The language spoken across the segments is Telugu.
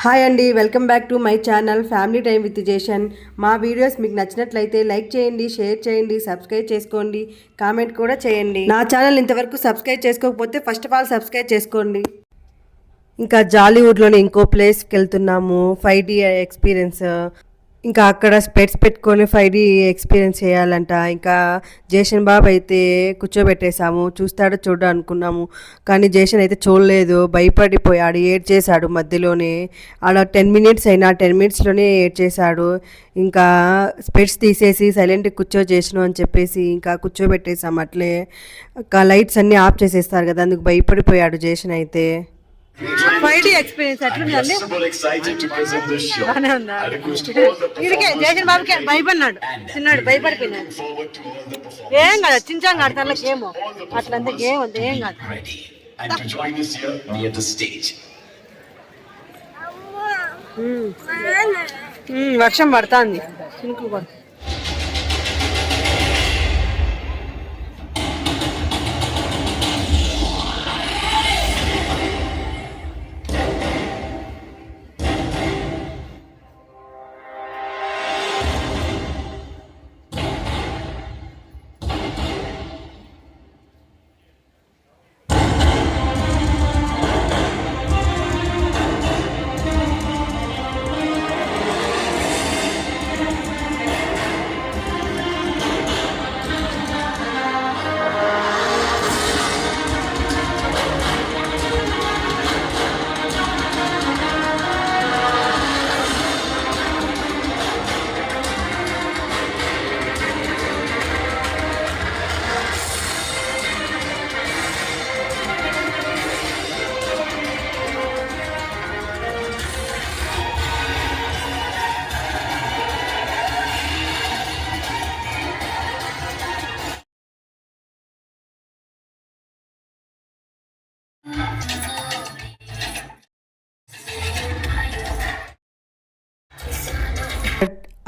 హాయ్ అండి, welcome back to my channel family time with Jeshan. మా వీడియోస్ మీకు నచ్చినట్లయితే లైక్ చేయండి, షేర్ చేయండి, సబ్స్క్రైబ్ చేసుకోండి, కామెంట్ కూడా చేయండి. నా ఛానల్ ఇంతవరకు సబ్స్క్రైబ్ చేసుకోకపోతే ఫస్ట్ ఆఫ్ ఆల్ సబ్స్క్రైబ్ చేసుకోండి. ఇంకా జాలీవుడ్లోని ఇంకో ప్లేస్కి వెళ్తున్నాము, 5D ఎక్స్పీరియన్స్. ఇంకా అక్కడ స్పెట్స్ పెట్టుకొని 5D ఎక్స్పీరియన్స్ చేయాలంట. ఇంకా జేషన్ బాబు అయితే కూర్చోబెట్టేశాము, చూస్తాడో చూడ అనుకున్నాము. కానీ జేషన్ అయితే చూడలేదు, భయపడిపోయాడు, ఏడ్ చేశాడు మధ్యలోనే. అలా 10 మినిట్స్ అయినా 10 మినిట్స్లోనే ఏడ్ చేశాడు. ఇంకా స్పెట్స్ తీసేసి సైలెంట్గా చేసాను అని చెప్పేసి ఇంకా కూర్చోబెట్టేశాము అట్లే. ఇంకా లైట్స్ అన్నీ ఆఫ్ చేసేస్తారు కదా, అందుకు భయపడిపోయాడు జేషన్ అయితే. 5D ఎక్స్పీరియన్స్ ఎట్లుందండి? బాగానే ఉందా? ఇదికే జేషన్ బాబుకి భయపడినాడు, చిన్నాడు భయపడిపోయినాడు. ఏం కాదు, చించాం కాదు తనకి, ఏమో అట్లంతా ఏం వద్దు, ఏం కాదు. వర్షం పడుతుంది, చినుకులు పడుతుంది.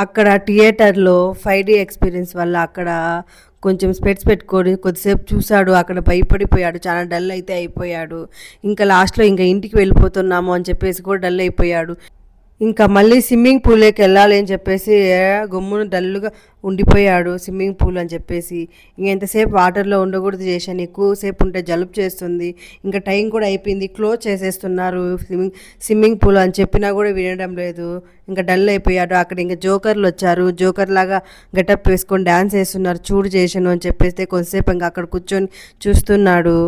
అక్కడ థియేటర్లో 5D ఎక్స్పీరియన్స్ వల్ల అక్కడ కొంచెం స్పెట్స్ పెట్టుకొని కొద్దిసేపు చూశాడు, అక్కడ భయపడిపోయాడు, చాలా డల్ అయితే అయిపోయాడు. ఇంకా లాస్ట్లో ఇంకా ఇంటికి వెళ్ళిపోతున్నాము అని చెప్పేసి కూడా డల్ అయిపోయాడు. ఇంకా మళ్ళీ స్విమ్మింగ్ పూల్లోకి వెళ్ళాలి అని చెప్పేసి గమ్మున డల్లుగా ఉండిపోయాడు. స్విమ్మింగ్ పూల్ అని చెప్పేసి ఇంక ఎంతసేపు వాటర్లో ఉండకూడదు చేశాను, ఎక్కువసేపు ఉంటే జలుబు చేస్తుంది, ఇంకా టైం కూడా అయిపోయింది, క్లోజ్ చేసేస్తున్నారు స్విమ్మింగ్ పూల్ అని చెప్పినా కూడా వినడం లేదు. ఇంకా డల్ అయిపోయాడు. అక్కడ ఇంకా జోకర్లు వచ్చారు, జోకర్ లాగా గెటప్ వేసుకొని డ్యాన్స్ వేస్తున్నారు, చూడు చేశాను అని చెప్పేస్తే కొంతసేపు ఇంకా అక్కడ కూర్చొని చూస్తున్నాడు.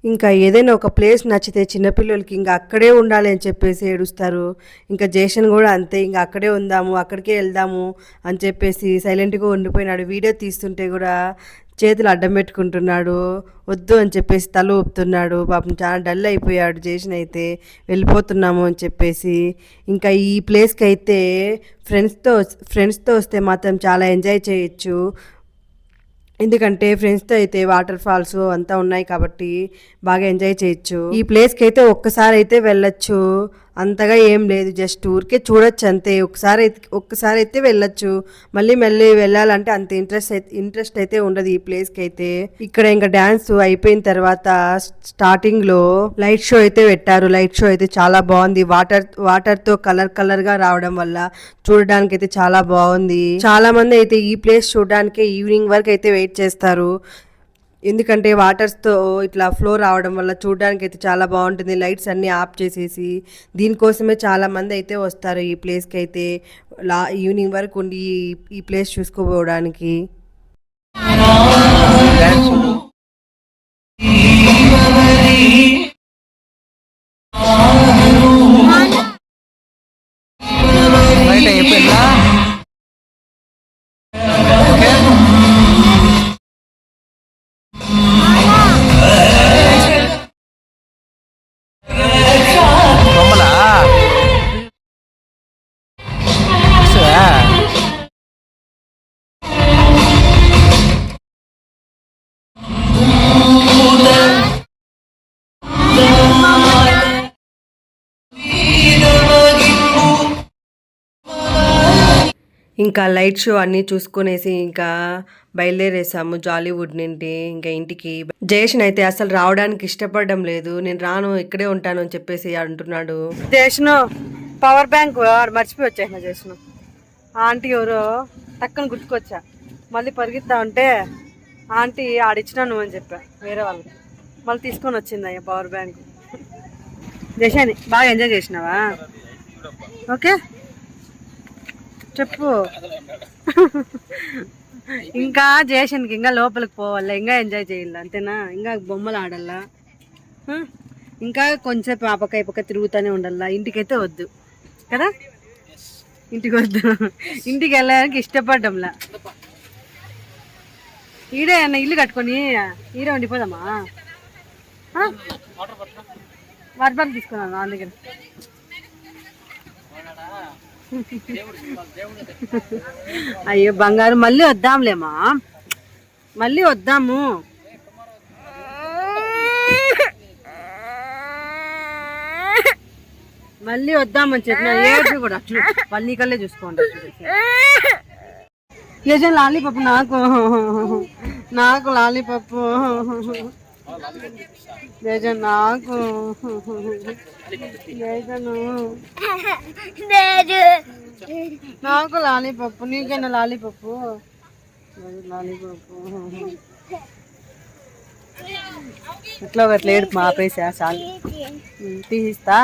ఇంకా ఏదైనా ఒక ప్లేస్ నచ్చితే చిన్నపిల్లలకి ఇంకా అక్కడే ఉండాలి అని చెప్పేసి ఏడుస్తారు. ఇంకా జేషన్ కూడా అంతే, ఇంకా అక్కడే ఉందాము, అక్కడికే వెళ్దాము అని చెప్పేసి సైలెంట్గా ఉండిపోయినాడు. వీడియో తీస్తుంటే కూడా చేతులు అడ్డం పెట్టుకుంటున్నాడు, వద్దు అని చెప్పేసి తల ఊపుతున్నాడు. పాపం చాలా డల్ అయిపోయాడు జేషన్ అయితే, వెళ్ళిపోతున్నాము అని చెప్పేసి. ఇంకా ఈ ప్లేస్కి అయితే ఫ్రెండ్స్తో వస్తే మాత్రం చాలా ఎంజాయ్ చేయొచ్చు. ఎందుకంటే ఫ్రెండ్స్తో అయితే వాటర్ ఫాల్స్ అంతా ఉన్నాయి కాబట్టి బాగా ఎంజాయ్ చేయొచ్చు. ఈ ప్లేస్కి అయితే ఒక్కసారి అయితే వెళ్ళొచ్చు, అంతగా ఏం లేదు, జస్ట్ ఊరికే చూడొచ్చు అంతే. ఒక్కసారి అయితే వెళ్ళొచ్చు, మళ్ళీ వెళ్ళాలంటే అంత ఇంట్రెస్ట్ అయితే ఉండదు ఈ ప్లేస్కి అయితే. ఇక్కడ ఇంకా డ్యాన్స్ అయిపోయిన తర్వాత స్టార్టింగ్లో లైట్ షో అయితే పెట్టారు. లైట్ షో అయితే చాలా బాగుంది, వాటర్తో కలర్గా రావడం వల్ల చూడడానికి అయితే చాలా బాగుంది. చాలా మంది అయితే ఈ ప్లేస్ చూడడానికి ఈవినింగ్ వరకు అయితే వెయిట్ చేస్తారు. ఎందుకంటే వాటర్స్తో ఇట్లా ఫ్లో రావడం వల్ల చూడడానికి అయితే చాలా బాగుంటుంది. లైట్స్ అన్నీ ఆఫ్ చేసేసి దీనికోసమే చాలా మంది అయితే వస్తారు ఈ ప్లేస్కి అయితే, ఈవినింగ్ వరకు ఉండి ఈ ప్లేస్ చూసుకోవడానికి. ఇంకా లైట్ షో అన్నీ చూసుకునేసి ఇంకా బయలుదేరేసాము జాలీవుడ్ నుండి ఇంకా ఇంటికి. జయేషన్ అయితే అసలు రావడానికి ఇష్టపడడం లేదు, నేను రాను ఇక్కడే ఉంటాను అని చెప్పేసి అంటున్నాడు. జయేషన్ పవర్ బ్యాంక్ మర్చిపోయి వచ్చేసిన జయేషన్. ఆంటీ ఎవరో టక్కన గుర్తుకొచ్చా, మళ్ళీ పరిగెత్తా ఉంటే ఆంటీ ఆడిచ్చినాను అని చెప్పా వేరే వాళ్ళు, మళ్ళీ తీసుకొని వచ్చింది అయ్యా పవర్ బ్యాంక్. జయేషన్ బాగా ఎంజాయ్ చేసినావా? ఓకే చెప్పు. ఇంకా జేషన్కి ఇంకా లోపలికి పోవాలా, ఇంకా ఎంజాయ్ చేయాలి అంతేనా? ఇంకా బొమ్మలు ఆడాలా, ఇంకా కొంచెంసేపు ఆ పక్క ఈ పక్క తిరుగుతూనే ఉండాలా. ఇంటికైతే వద్దు కదా, ఇంటికి వద్దు, ఇంటికి వెళ్ళడానికి ఇష్టపడ్డంలా. ఈడే అన్న ఇల్లు కట్టుకొని ఈడే ఉండిపోదామా? వాటర్ బాటిల్ తీసుకున్నాను అందుకని. అయ్యో బంగారు, మళ్ళీ వద్దాంలేమా, మళ్ళీ వద్దాము. మళ్ళీ వద్దామని చెప్పిన ఏడు కూడా అట్లు పల్లి కల్లే చూసుకోండి. నిజం లాలీపప్పు నాకు లాలీపప్పు నిజం నాకు నాకు లాలీపప్పు, నీకైనా లాలీపప్పు ఇట్లా అట్లా ఏడుపు మాపేసా చాలు, తీసిస్తా.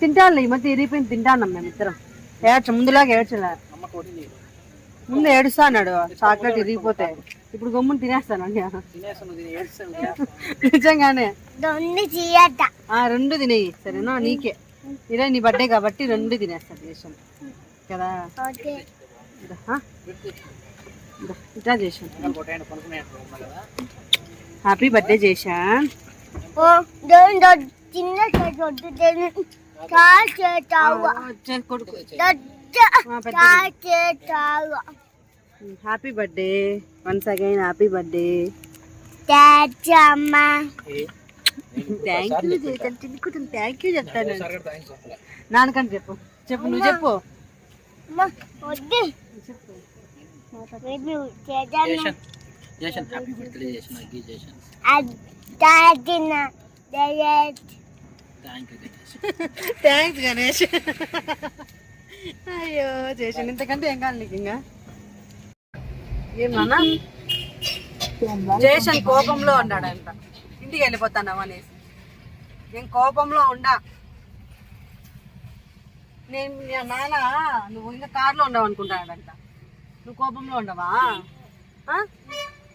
తింటాను ఈ మధ్య ఇరిగిపోయింది, తింటాను మేము ఇద్దరం. ముందులాగా ఏడ్చలే, ముందు ఏడుస్తా అన్నాడు చాక్లెట్ ఇరిగిపోతే, ఇప్పుడు గమ్మును తినేస్తాను నిజంగానే. రెండు తినేయి సరేనా, నీకే ఈరోజు నీ బర్త్డే కాబట్టి రెండు తినేస్తా చేసాను కదా. ఇట్లా చేసాను, హ్యాపీ బర్త్డే చేశా. Happy birthday once again, happy birthday. Thank you చెప్తాను. నాన్నకంటే చెప్పు, నువ్వు చెప్పు. థ్యాంక్స్ గణేష్. అయ్యో చేసాను, ఇంతకంటే ఏం కాదు నీకు. ఇంకా ఏమన్నా జేషన్ కోపంలో ఉన్నాడంట, ఇంటికి వెళ్ళిపోతాను అనేసి. నేను కోపంలో ఉండా, నేను నాన్న నువ్వు ఇంకా కార్లో ఉన్నావు అనుకుంటాడంట. నువ్వు కోపంలో ఉండవా?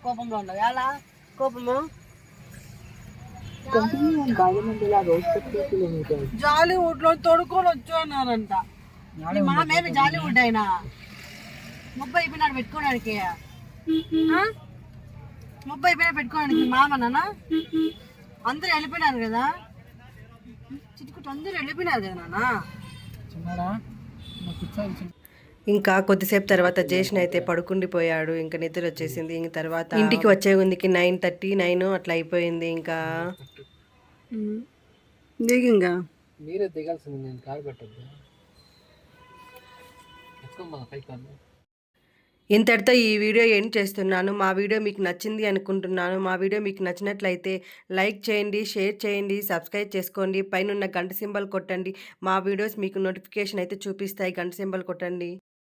కోపంలో ఉండవు. ఎలా కోపము? జాలీవుడ్ లో తొడుక్కొని వచ్చానంట. మామేమి జాలీవుడ్ అయినా 30 అయిపోయినాడు పెట్టుకోవడానికి. 30 అయిపోయినా పెట్టుకోవడానికి మామనా? అందరూ వెళ్ళిపోయినారు కదా, చిట్టుకుంటూ అందరూ వెళ్ళిపోయినారు కదా నాన్న. ఇంకా కొద్దిసేపు తర్వాత జేషన్ అయితే పడుకుండిపోయాడు. ఇంకా నిద్ర వచ్చేసింది. ఇంక తర్వాత ఇంటికి వచ్చే ముందుకి 9:30 9 అట్లా అయిపోయింది. ఇంకా దిగింగా మీరే దిగాల్సింది, నేను కాలు పెట్టద్దు. ఇంతటితో ఈ వీడియో ఎండ్ చేస్తున్నాను. మా వీడియో మీకు నచ్చింది అనుకుంటున్నాను. మా వీడియో మీకు నచ్చినట్లయితే లైక్ చేయండి, షేర్ చేయండి, సబ్స్క్రైబ్ చేసుకోండి. పైనున్న గంట సింబల్ కొట్టండి. మా వీడియోస్ మీకు నోటిఫికేషన్ అయితే చూపిస్తాయి. గంట సింబల్ కొట్టండి.